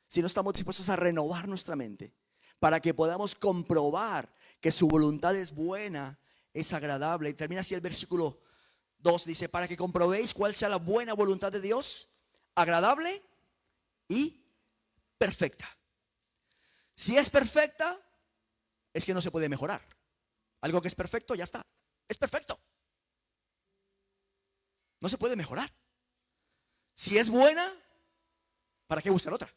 si no estamos dispuestos a renovar nuestra mente para que podamos comprobar que su voluntad es buena, es agradable. Y termina así el versículo 2, dice, para que comprobéis cuál sea la buena voluntad de Dios, agradable y perfecta. Si es perfecta, es que no se puede mejorar. Algo que es perfecto, ya está. Es perfecto. No se puede mejorar. Si es buena, ¿para qué buscar otra?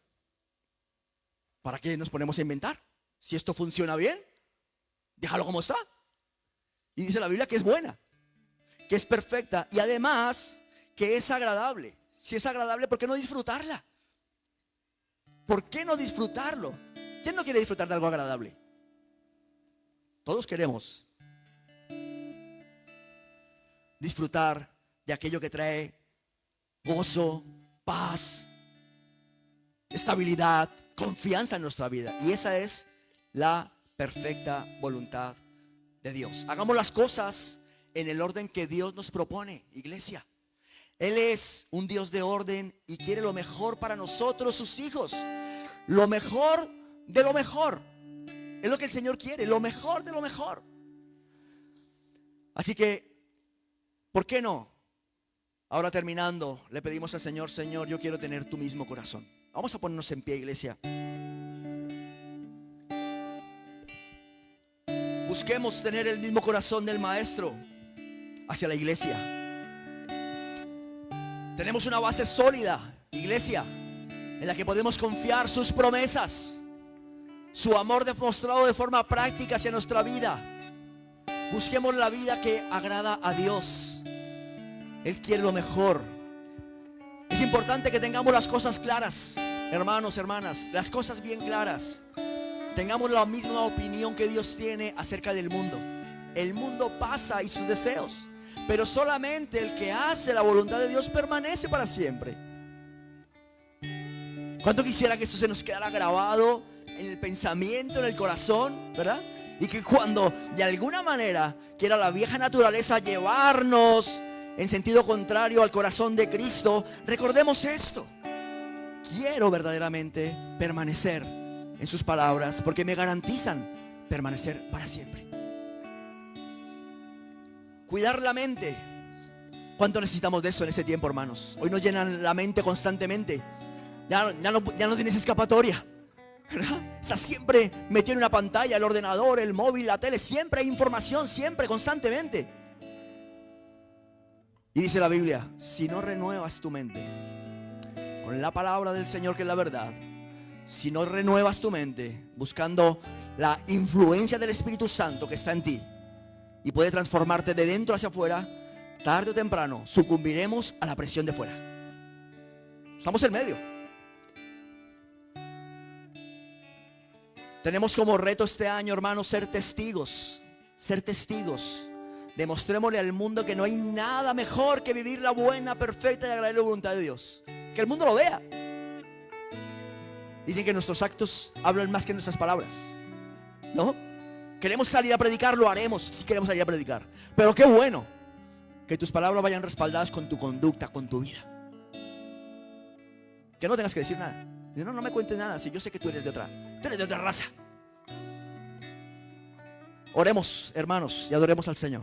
¿Para qué nos ponemos a inventar? Si esto funciona bien, déjalo como está. Y dice la Biblia que es buena, que es perfecta y además que es agradable. Si es agradable, ¿por qué no disfrutarla? ¿Por qué no disfrutarlo? ¿Quién no quiere disfrutar de algo agradable? Todos queremos disfrutar de aquello que trae gozo, paz, estabilidad, confianza en nuestra vida. Y esa es la perfecta voluntad de Dios. Hagamos las cosas en el orden que Dios nos propone, iglesia. Él es un Dios de orden y quiere lo mejor para nosotros, sus hijos. Lo mejor de lo mejor. Es lo que el Señor quiere, lo mejor de lo mejor. Así que, ¿por qué no? Ahora terminando, le pedimos al Señor, Señor, yo quiero tener tu mismo corazón. Vamos a ponernos en pie, iglesia. Busquemos tener el mismo corazón del Maestro hacia la iglesia. Tenemos una base sólida, iglesia, en la que podemos confiar sus promesas, su amor demostrado de forma práctica hacia nuestra vida. Busquemos la vida que agrada a Dios. Él quiere lo mejor. Es importante que tengamos las cosas claras, hermanos, hermanas, las cosas bien claras. Tengamos la misma opinión que Dios tiene acerca del mundo. El mundo pasa y sus deseos, pero solamente el que hace la voluntad de Dios permanece para siempre. ¿Cuánto quisiera que esto se nos quedara grabado en el pensamiento, en el corazón, verdad? Y que cuando de alguna manera quiera la vieja naturaleza llevarnos en sentido contrario al corazón de Cristo, recordemos esto. quiero verdaderamente permanecer en sus palabras, porque me garantizan permanecer para siempre. Cuidar la mente. ¿Cuánto necesitamos de eso en este tiempo, hermanos? Hoy nos llenan la mente constantemente. Ya no tienes escapatoria, ¿verdad? Estás siempre metido en una pantalla, el ordenador, el móvil, la tele. Siempre hay información, siempre, constantemente. Y dice la Biblia, si no renuevas tu mente con la palabra del Señor, que es la verdad, si no renuevas tu mente buscando la influencia del Espíritu Santo que está en ti y puede transformarte de dentro hacia afuera, tarde o temprano sucumbiremos a la presión de fuera. Estamos en medio. Tenemos como reto este año, hermanos, ser testigos. Ser testigos. Demostrémosle al mundo que no hay nada mejor que vivir la buena, perfecta y agradable voluntad de Dios. Que el mundo lo vea. Dicen que nuestros actos hablan más que nuestras palabras, ¿no? Queremos salir a predicar, lo haremos si queremos salir a predicar. Pero qué bueno que tus palabras vayan respaldadas con tu conducta, con tu vida. Que no tengas que decir nada. No me cuentes nada, si yo sé que tú eres de otra raza. Oremos, hermanos, y adoremos al Señor.